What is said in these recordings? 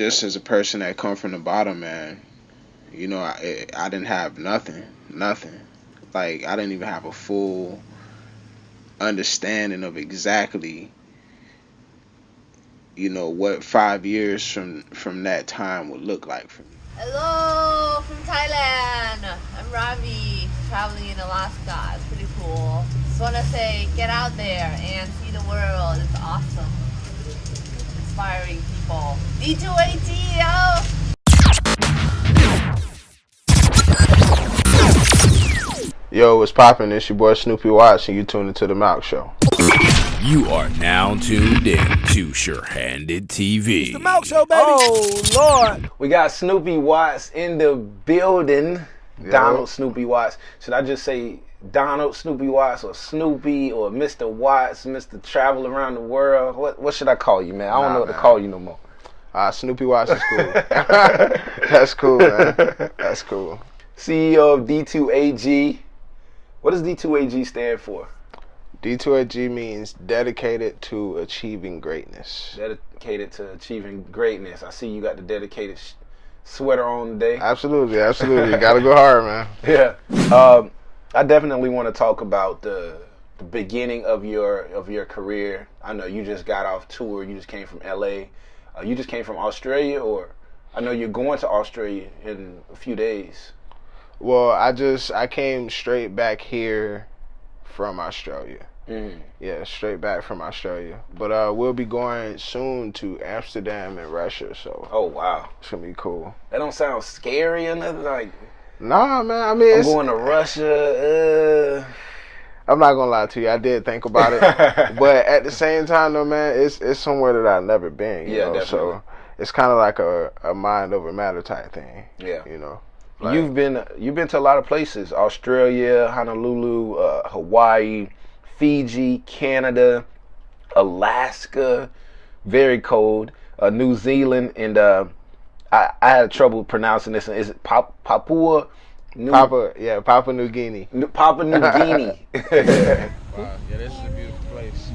just as a person that come from the bottom, man, you know, I didn't have nothing. Like, I didn't even have a full understanding of exactly, you know, what 5 years from that time would look like for me. Hello from Thailand. I'm Ravi, traveling in Alaska. It's pretty cool. Just want to say, get out there and see the world. It's awesome. Inspiring people. D2AG, yo! Yo, what's poppin'? It's your boy Sno0py Watts, and you tuned into the Malc Show. You are now tuned in to Sure-Handed TV. It's the Malc Show, baby. Oh, Lord. We got Sno0py Watts in the building. Yo. Donald Sno0py Watts. Should I just say Donald Sno0py Watts or Snoopy or Mr. Watts, Mr. Travel Around the World? What should I call you, man? I don't know what to call you no more. Sno0py Watts is cool. That's cool, man. That's cool. CEO of D2AG. What does D2AG stand for? D2AG means dedicated to achieving greatness. Dedicated to achieving greatness. I see you got the dedicated sweater on today. Absolutely. You gotta go hard, man. Yeah. I definitely want to talk about the beginning of your career. I know you just got off tour. You just came from LA. You just came from Australia, or I know you're going to Australia in a few days. Well, I came straight back here from Australia. Yeah, straight back from Australia. But we'll be going soon to Amsterdam and Russia, so. Oh, wow. It's gonna be cool. That don't sound scary or nothing? Like, nah, man, I mean, I'm going to Russia. I'm not gonna lie to you, I did think about it. But at the same time, though, man, it's somewhere that I've never been, you know? Definitely. So it's kind of like a mind over matter type thing. Yeah. You know? Like, You've been to a lot of places: Australia, Honolulu, Hawaii, Fiji, Canada, Alaska, very cold, New Zealand, and I had trouble pronouncing this. Is it Papua? Papua New Guinea. Papua New Guinea. Wow, yeah, this is a beautiful place.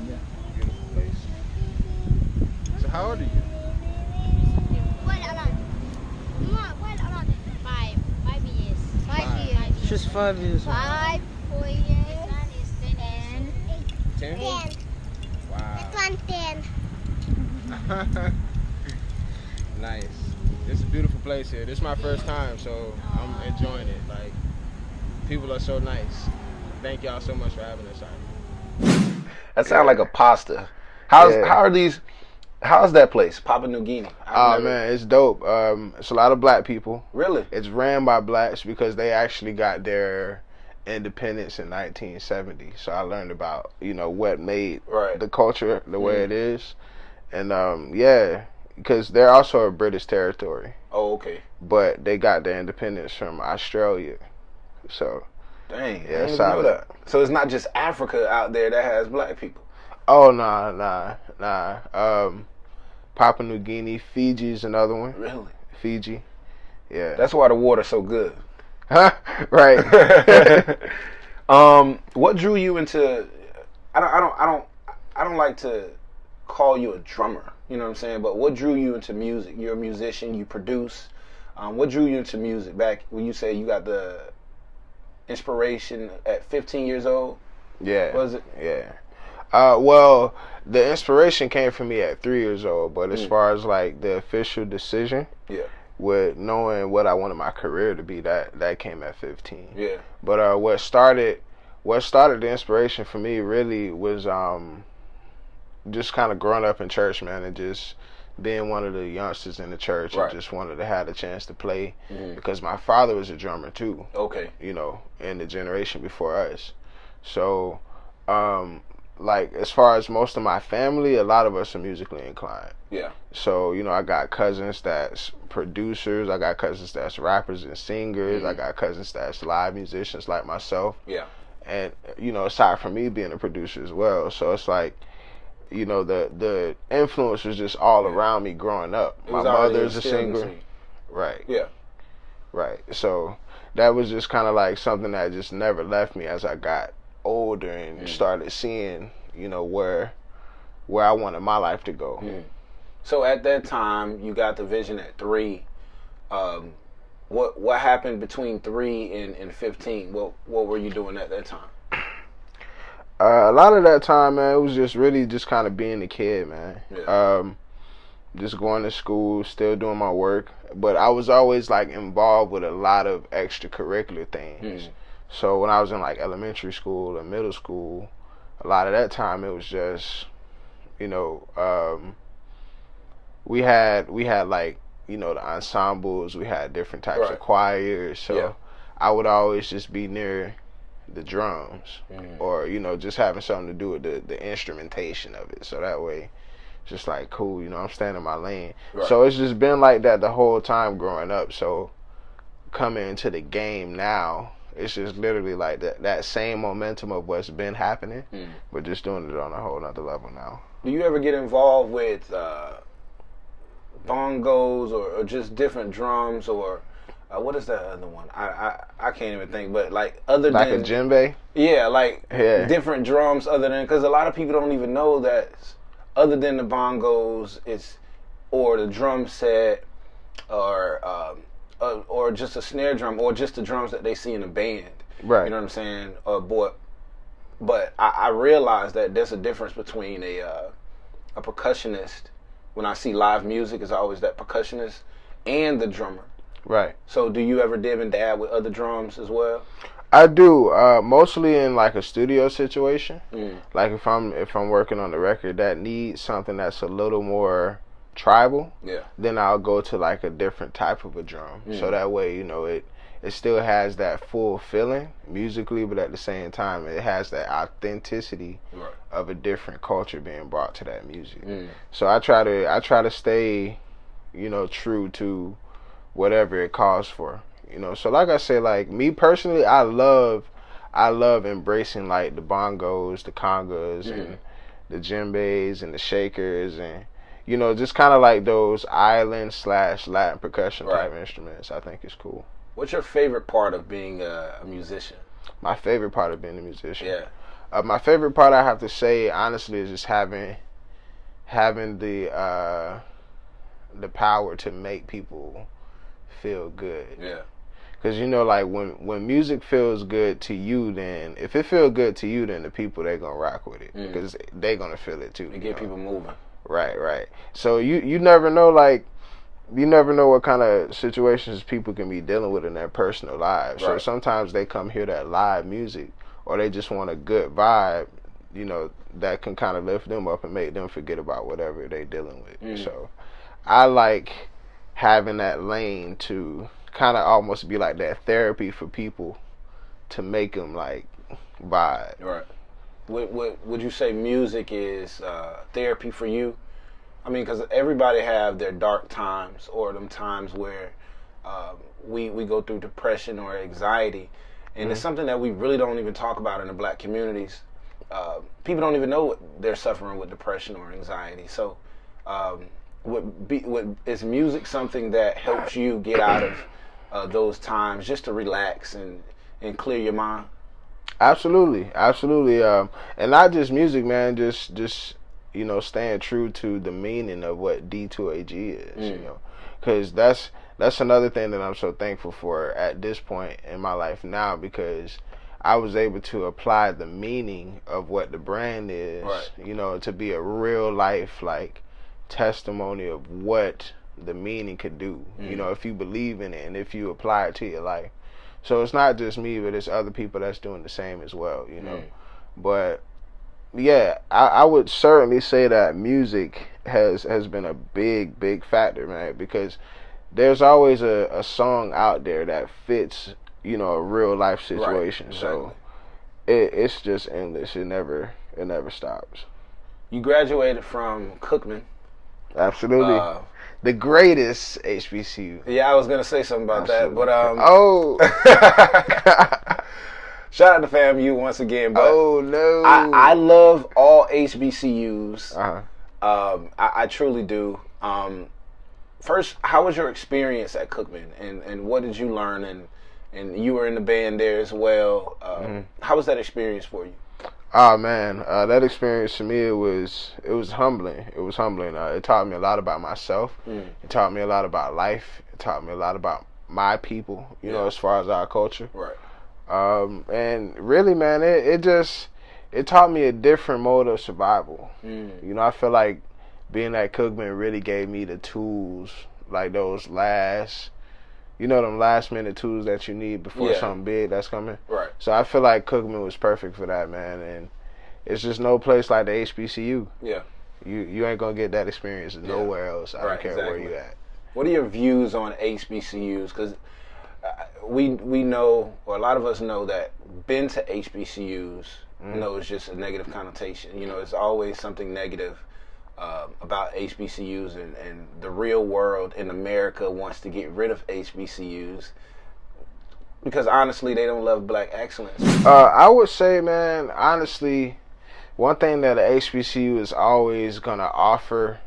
Beautiful place. So how old are you? She's 5 years old. 5, 4 years. This one is 10. 10? 10. Wow. This one 10. Nice. It's a beautiful place here. This is my first time, so I'm enjoying it. Like, people are so nice. Thank y'all so much for having us out. That sounds like a pasta. How's that place, Papua New Guinea? Man, it's dope. It's a lot of black people. Really? It's ran by blacks because they actually got their independence in 1970. So I learned about, you know, what made the culture the way it is. And yeah, because they're also a British territory. Oh, okay. But they got their independence from Australia. So dang, yeah, I didn't even know that. So it's not just Africa out there that has black people. Oh, nah. Papua New Guinea, Fiji's another one. Really? Fiji. Yeah. That's why the water's so good. Huh? Right. What drew you into? I don't like to call you a drummer. You know what I'm saying? But what drew you into music? You're a musician. You produce. What drew you into music back when you say you got the inspiration at 15 years old? Yeah. Was it? Yeah. Well, the inspiration came from me at 3 years old, but as far as like the official decision, with knowing what I wanted my career to be, that came at 15. Yeah. But what started the inspiration for me really was just kind of growing up in church, man, and just being one of the youngsters in the church and just wanted to have the chance to play because my father was a drummer too. Okay. You know, in the generation before us. So, like, as far as most of my family, a lot of us are musically inclined. Yeah. So, you know, I got cousins that's producers. I got cousins that's rappers and singers. I got cousins that's live musicians like myself. Yeah. And, you know, aside from me being a producer as well. So it's like, you know, the influence was just all around me growing up. My mother's a singer. Right. Yeah. Right. So that was just kind of like something that just never left me as I got older and started seeing, you know, where I wanted my life to go. So at that time, you got the vision at 3. What happened between 3 and 15? What were you doing at that time? A lot of that time, man, it was just really just kind of being a kid, man. Yeah. Just going to school, still doing my work, but I was always like involved with a lot of extracurricular things. So when I was in like elementary school and middle school, a lot of that time it was just, you know, we had like, you know, the ensembles, we had different types of choirs, so I would always just be near the drums or, you know, just having something to do with the instrumentation of it, so that way just like cool, you know, I'm staying in my lane. So it's just been like that the whole time growing up. So coming into the game now, it's just literally like that same momentum of what's been happening, but just doing it on a whole nother level now. Do you ever get involved with bongos or just different drums or what is that other one? I can't even think, but like other like than a djembe? Yeah, like different drums other than, because a lot of people don't even know that other than the bongos, it's or the drum set, or just a snare drum, or just the drums that they see in a band. Right. You know what I'm saying? But I realized that there's a difference between a percussionist. When I see live music, it's always that percussionist and the drummer. Right. So do you ever dib and dab with other drums as well? I do, mostly in like a studio situation. Like if I'm working on the record that needs something that's a little more tribal, then I'll go to like a different type of a drum. So that way, you know, it still has that full feeling musically, but at the same time it has that authenticity of a different culture being brought to that music. So I try to stay, you know, true to whatever it calls for. You know, so like I said, like me personally, I love embracing like the bongos, the congas, and the djembes and the shakers, and you know, just kind of like those island/Latin percussion type instruments. I think is cool. What's your favorite part of being a musician? My favorite part of being a musician. My favorite part, I have to say, honestly, is just having the power to make people feel good. Because, you know, like when music feels good to you, then if it feels good to you, then the people, they're going to rock with it because they're going to feel it too. You get people moving. Right. So you never know, like, you never know what kind of situations people can be dealing with in their personal lives. So sometimes they come hear that live music or they just want a good vibe, you know, that can kind of lift them up and make them forget about whatever they're dealing with. So I like having that lane to kind of almost be like that therapy for people to make them like vibe. Would you say music is therapy for you? I mean, because everybody have their dark times or them times where we go through depression or anxiety, and it's something that we really don't even talk about in the black communities. People don't even know they're suffering with depression or anxiety. So is music something that helps you get out of those times just to relax and clear your mind? Absolutely. And not just music, man, just you know, staying true to the meaning of what D2AG is, you know, because that's another thing that I'm so thankful for at this point in my life now, because I was able to apply the meaning of what the brand is, you know, to be a real life like testimony of what the meaning could do, you know, if you believe in it and if you apply it to your life. So it's not just me, but it's other people that's doing the same as well, you know. But yeah, I would certainly say that music has been a big factor, man, because there's always a song out there that fits, you know, a real life situation. So it's just endless. It never stops. You graduated from Cookman. Absolutely. The greatest HBCU. Yeah, I was gonna say something about that, but shout out to FAMU once again. But I love all HBCUs. I truly do. First, how was your experience at Cookman, and what did you learn? And you were in the band there as well. How was that experience for you? Oh man, that experience to me, it was humbling. It was humbling. It taught me a lot about myself. It taught me a lot about life. It taught me a lot about my people. You know, as far as our culture. Right. And really, man, it taught me a different mode of survival. You know, I feel like being at Cookman really gave me the tools, like those last minute tools that you need before something big that's coming. Right. So I feel like Cookman was perfect for that, man. And it's just no place like the HBCU. Yeah. You ain't gonna get that experience nowhere else. I don't care where you at. What are your views on HBCUs? Because we know, or a lot of us know, that been to HBCUs, you know, it's just a negative connotation. You know, it's always something negative about HBCUs, and the real world in America wants to get rid of HBCUs because honestly they don't love black excellence. I would say, man, honestly, one thing that a HBCU is always gonna offer,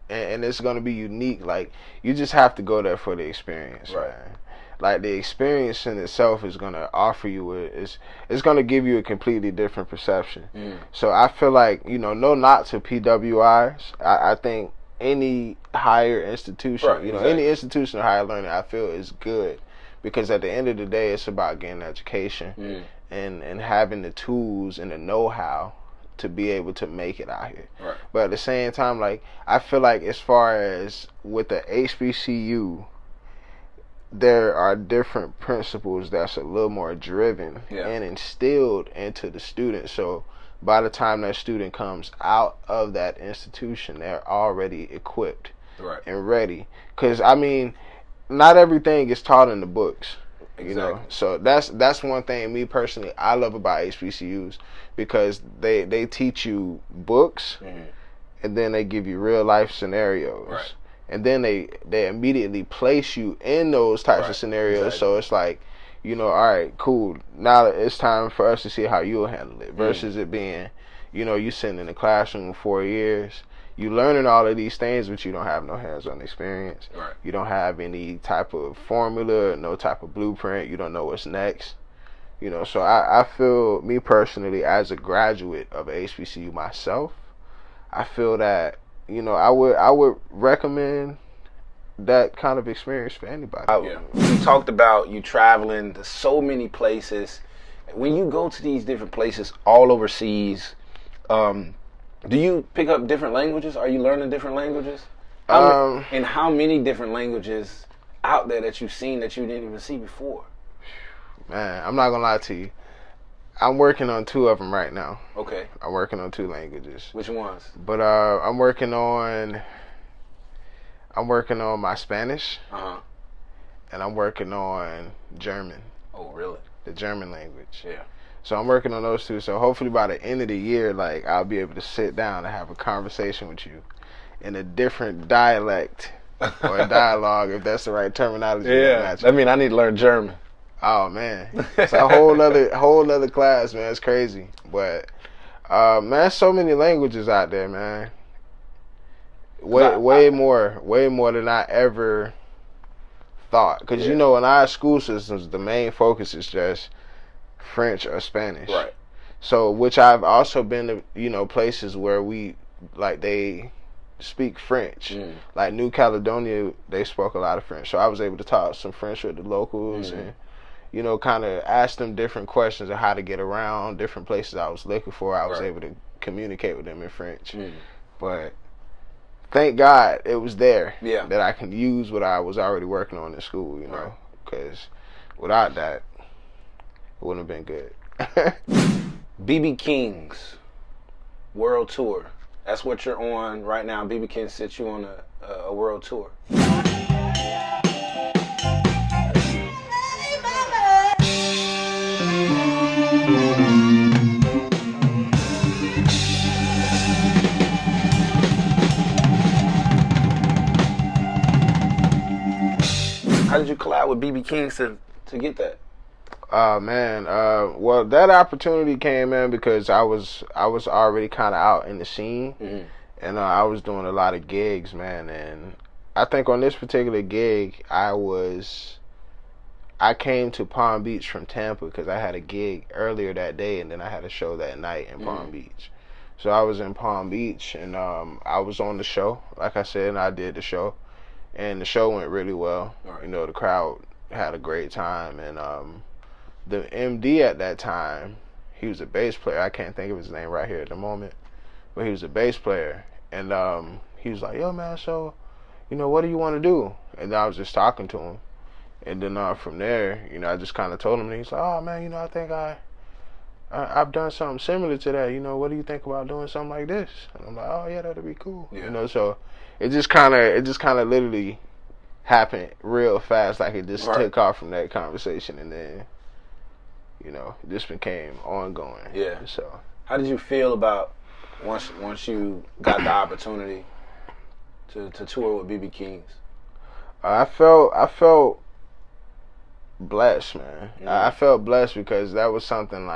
and it's gonna be unique, like, you just have to go there for the experience, man. Like, the experience in itself is gonna offer you it's gonna give you a completely different perception. So I feel like, you know, no knock to PWIs. I think any higher institution, you know, any institution of higher learning, I feel is good, because at the end of the day, it's about getting education and having the tools and the know-how to be able to make it out here. But at the same time, like, I feel like as far as with the HBCU, there are different principles that's a little more driven and instilled into the student. So by the time that student comes out of that institution, they're already equipped and ready. Because, I mean, not everything is taught in the books. You know, so that's one thing, me personally, I love about HBCUs, because they teach you books and then they give you real life scenarios. And then they immediately place you in those types of scenarios. So it's like, you know, all right, cool. Now it's time for us to see how you'll handle it. Versus it being, you know, you sitting in the classroom 4 years, you learning all of these things, but you don't have no hands-on experience. You don't have any type of formula, no type of blueprint. You don't know what's next. You know, so I feel, me personally, as a graduate of HBCU myself, I feel that, you know, I would recommend that kind of experience for anybody. You talked about you traveling to so many places. When you go to these different places all overseas, do you pick up different languages? Are you learning different languages? And how many different languages out there that you've seen that you didn't even see before? Man, I'm not gonna lie to you. I'm working on 2 of them right now. Okay. I'm working on 2 languages. Which ones? But I'm working on my Spanish. And I'm working on German. Oh, really? The German language. Yeah. So I'm working on those 2. So hopefully by the end of the year, like, I'll be able to sit down and have a conversation with you in a different dialect or a dialogue, if that's the right terminology. Yeah. I mean, I need to learn German. Oh man, it's a whole other class, man. It's crazy, but man, so many languages out there, man. Way more than I ever thought. Because you know, in our school systems, the main focus is just French or Spanish. So, which I've also been to, you know, places where they speak French. Like New Caledonia, they spoke a lot of French. So I was able to talk some French with the locals and, you know, kind of ask them different questions of how to get around different places I was looking for. I was able to communicate with them in French. But thank God it was there that I can use what I was already working on in school, you know, because without that, it wouldn't have been good. BB King's World Tour. That's what you're on right now. BB King sent you on a world tour. How did you collab with BB King to get that? Man, well, that opportunity came in because I was already kind of out in the scene, and I was doing a lot of gigs, man. And I think on this particular gig, I was I came to Palm Beach from Tampa because I had a gig earlier that day, and then I had a show that night in Palm Beach. So I was in Palm Beach, and I was on the show, like I said, and I did the show, and the show went really well. Right. You know, the crowd had a great time, and the MD at that time, he was a bass player. I can't think of his name right here at the moment, but he was a bass player, and he was like, "Yo, man, so, you know, what do you want to do?" And I was just talking to him. And then from there, you know, I just kind of told him, and he's like, "Oh, man, you know, I think I've done something similar to that. You know, what do you think about doing something like this?" And I'm like, "Oh, yeah, that'd be cool." Yeah. You know, so it just kind of literally happened real fast. Like, it just took off from that conversation, and then, you know, it just became ongoing. Yeah. So how did you feel about once you got the opportunity to tour with BB Kings? I felt blessed, man. I felt blessed because that was something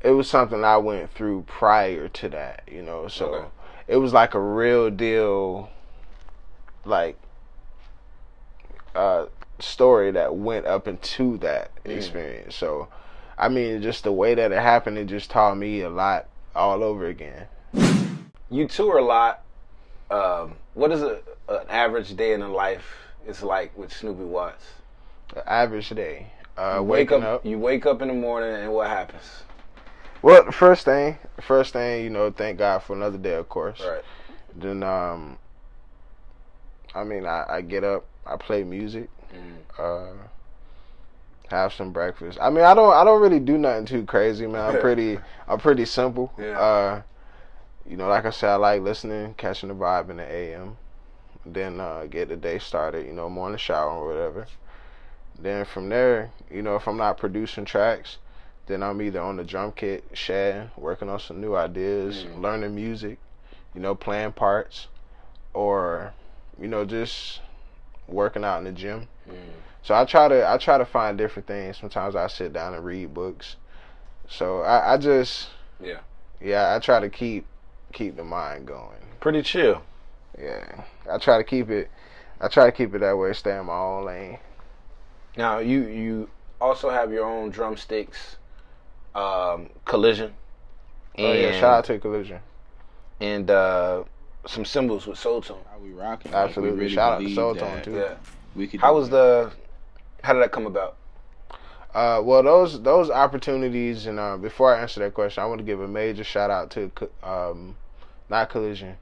it was something I went through prior to that, you know. So it was like a real deal, like story that went up into that experience. So, I mean, just the way that it happened, it just taught me a lot all over again. You tour a lot. What is an average day in the life is like with Sno0py Watts? An average day. Waking up. You wake up in the morning, and what happens? Well, the first thing, you know, thank God for another day, of course. Right. Then, I mean, I get up, I play music, have some breakfast. I mean, I don't really do nothing too crazy, man. I'm pretty simple. Yeah. You know, like I said, I like listening, catching the vibe in the AM. Then get the day started, you know, morning shower or whatever. Then from there, you know, if I'm not producing tracks, then I'm either on the drum kit, sharing, working on some new ideas, learning music, you know, playing parts, or, you know, just working out in the gym. So I try to find different things. Sometimes I sit down and read books. So I just I try to keep the mind going. Pretty chill. Yeah, I try to keep it that way. Stay in my own lane. Now you also have your own drumsticks, Collision. Oh yeah, shout out to Collision. And some cymbals with Soul Tone. How we rocking? Absolutely, we really shout out to believe Soul that Tone too. Yeah. We could How did that come about? Well, those opportunities, and before I answer that question, I want to give a major shout out to not Collision,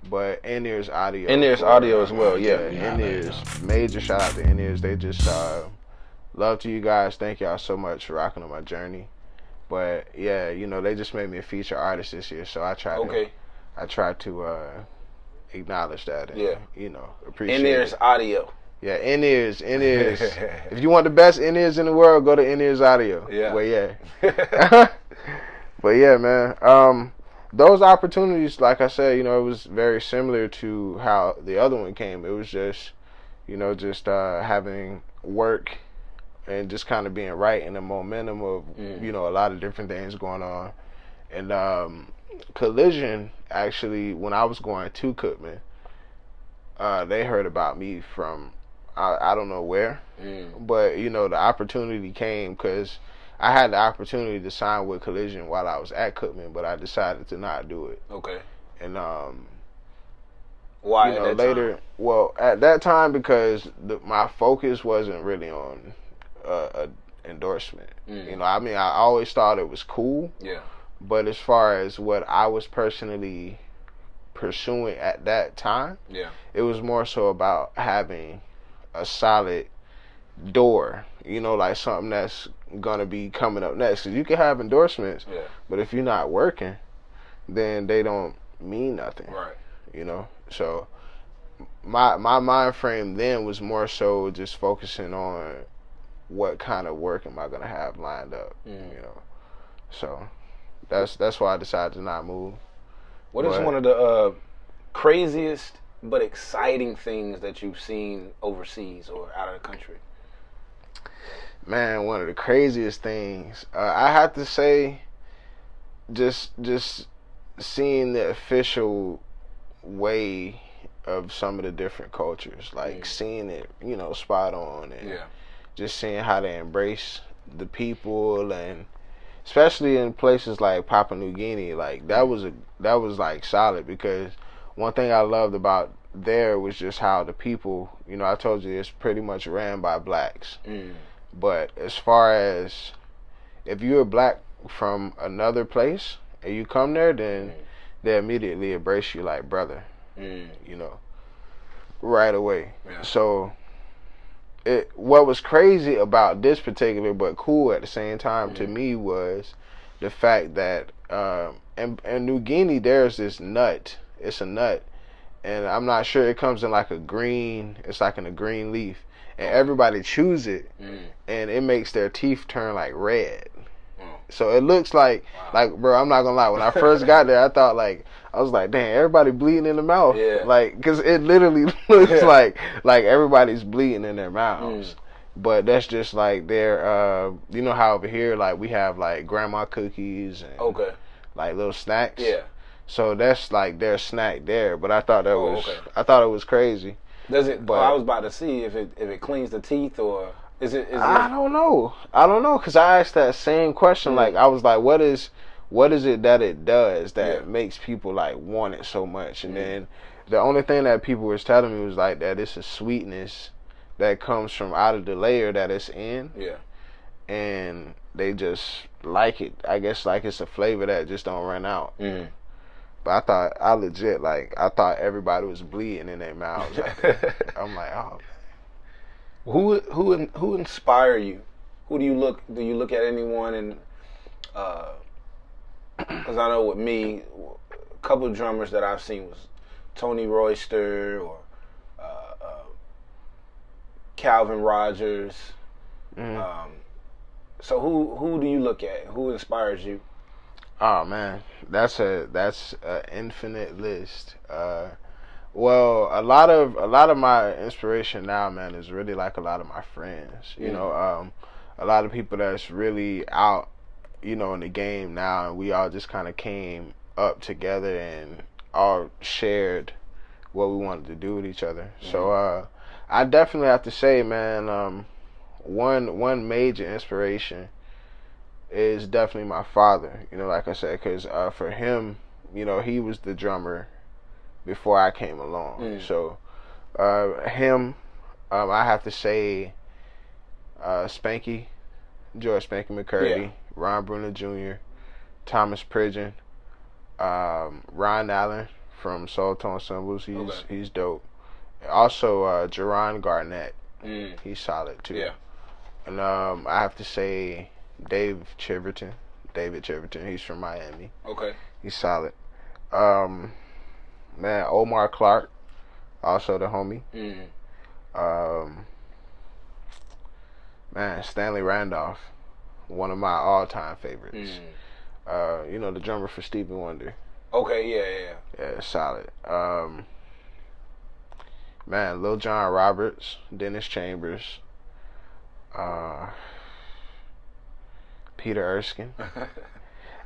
but In-Ears Audio. In-Ears Audio as well, yeah. In-Ears. Major shout out to In-Ears. They just love to you guys. Thank y'all so much for rocking on my journey. But yeah, you know, they just made me a feature artist this year, so I try to acknowledge that and you know, appreciate In-Ears it. Audio. Yeah, In-Ears. If you want the best In-Ears in the world, go to In-Ears Audio. Yeah. But yeah. But yeah, man. Those opportunities, like I said, you know, it was very similar to how the other one came. It was just, you know, having work and just kind of being right in the momentum of, you know, a lot of different things going on. And Collision, actually, when I was going to Cookman, they heard about me from, I don't know where, but, you know, the opportunity came because I had the opportunity to sign with Collision while I was at Cookman, but I decided to not do it. Okay. And why? You know, at that later, time? well, at that time, because my focus wasn't really on endorsement. You know, I mean, I always thought it was cool. Yeah. But as far as what I was personally pursuing at that time, it was more so about having a solid door, you know, like something that's gonna be coming up next. Cause you can have endorsements, but if you're not working, then they don't mean nothing. Right. You know. So my mind frame then was more so just focusing on what kind of work am I gonna have lined up. You know. So that's why I decided to not move. What is one of the craziest but exciting things that you've seen overseas or out of the country? Man, one of the craziest things, I have to say, just seeing the official way of some of the different cultures, like seeing it, you know, spot on, and just seeing how they embrace the people, and especially in places like Papua New Guinea, like that was like solid, because one thing I loved about there was just how the people, you know, I told you it's pretty much ran by blacks. But as far as if you're black from another place and you come there, then they immediately embrace you like brother, you know, right away. So what was crazy about this particular but cool at the same time to me was the fact that in New Guinea there's this nut. It's a nut, and I'm not sure, it comes in like a green, it's like in a green leaf, and everybody chews it, and it makes their teeth turn like red. So it looks like, bro, I'm not gonna lie, when I first got there, I was like, damn, everybody bleeding in the mouth. Like, cause it literally looks like everybody's bleeding in their mouths. But that's just like their, you know how over here, like we have like grandma cookies and like little snacks. So that's like their snack there. But I thought that I thought it was crazy. Does it? But I was about to see if it cleans the teeth, or is it? I don't know. Cause I asked that same question. Like I was like, what is it that it does that makes people like want it so much? And then the only thing that people was telling me was like that it's a sweetness that comes from out of the layer that it's in. And they just like it. I guess like it's a flavor that just don't run out. But I thought everybody was bleeding in their mouths. I'm like, oh. Who inspire you? Who do you look at anyone and because I know with me, a couple of drummers that I've seen was Tony Royster or Calvin Rogers. So who do you look at? Who inspires you? Oh man, that's an infinite list. Well, a lot of my inspiration now, man, is really like a lot of my friends. You know, a lot of people that's really out, you know, in the game now, and we all just kind of came up together and all shared what we wanted to do with each other. So I definitely have to say, man, one major inspiration is definitely my father. You know, like I said, because for him, you know, he was the drummer before I came along. So him, I have to say Spanky, George Spanky McCurdy, Ron Bruner Jr., Thomas Pridgeon, Ron Allen from Soul Toe Ensembles. He's dope. Also Jerron Garnett, he's solid too. And I have to say David Chiverton, he's from Miami. He's solid. Man, Omar Clark, also the homie. Man, Stanley Randolph, one of my all-time favorites. You know, the drummer for Stevie Wonder. Yeah, solid. Man, Lil John Roberts, Dennis Chambers, Peter Erskine.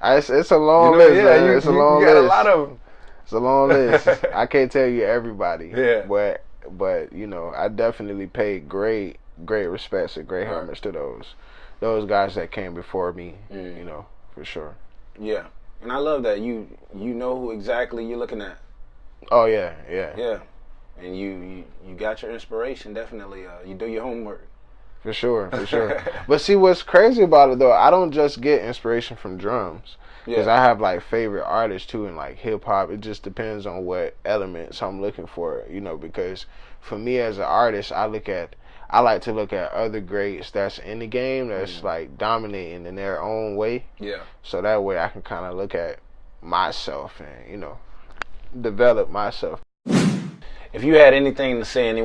It's a long list, man. It's a long list. A lot of them. It's a long list. I can't tell you everybody. But you know, I definitely pay great respects and great homage to those guys that came before me. You know, for sure. Yeah, and I love that you know who exactly you're looking at. Oh yeah. And you got your inspiration. Definitely, you do your homework. For sure. But see, what's crazy about it though, I don't just get inspiration from drums. Because I have like favorite artists too, in like hip hop. It just depends on what elements I'm looking for, you know. Because for me as an artist, I like to look at other greats that's in the game that's like dominating in their own way. So that way I can kind of look at myself and, you know, develop myself. If you had anything to say to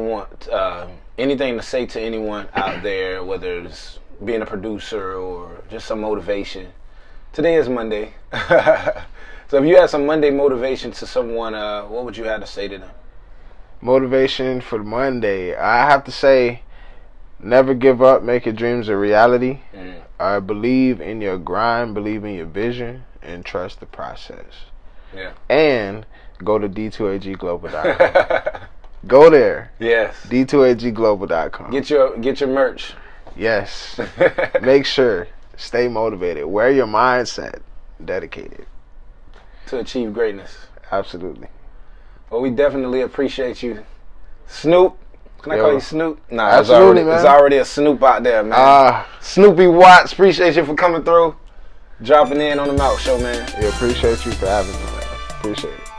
anyone out there, whether it's being a producer or just some motivation. Today is Monday. So if you had some Monday motivation to someone, what would you have to say to them? Motivation for Monday, I have to say, never give up, make your dreams a reality. Believe in your grind, believe in your vision, and trust the process. And go to D2AGglobal.com. Go there. Yes. D2AGglobal.com. Get your merch. Yes. Make sure. Stay motivated. Wear your mindset. Dedicated. To achieve greatness. Absolutely. Well, we definitely appreciate you. Snoop. Can I call you Snoop? Nah, absolutely, there's already a Snoop out there, man. Sno0py Watts, appreciate you for coming through. Dropping in on the Malc Show, man. Yeah, appreciate you for having me, man. Appreciate it.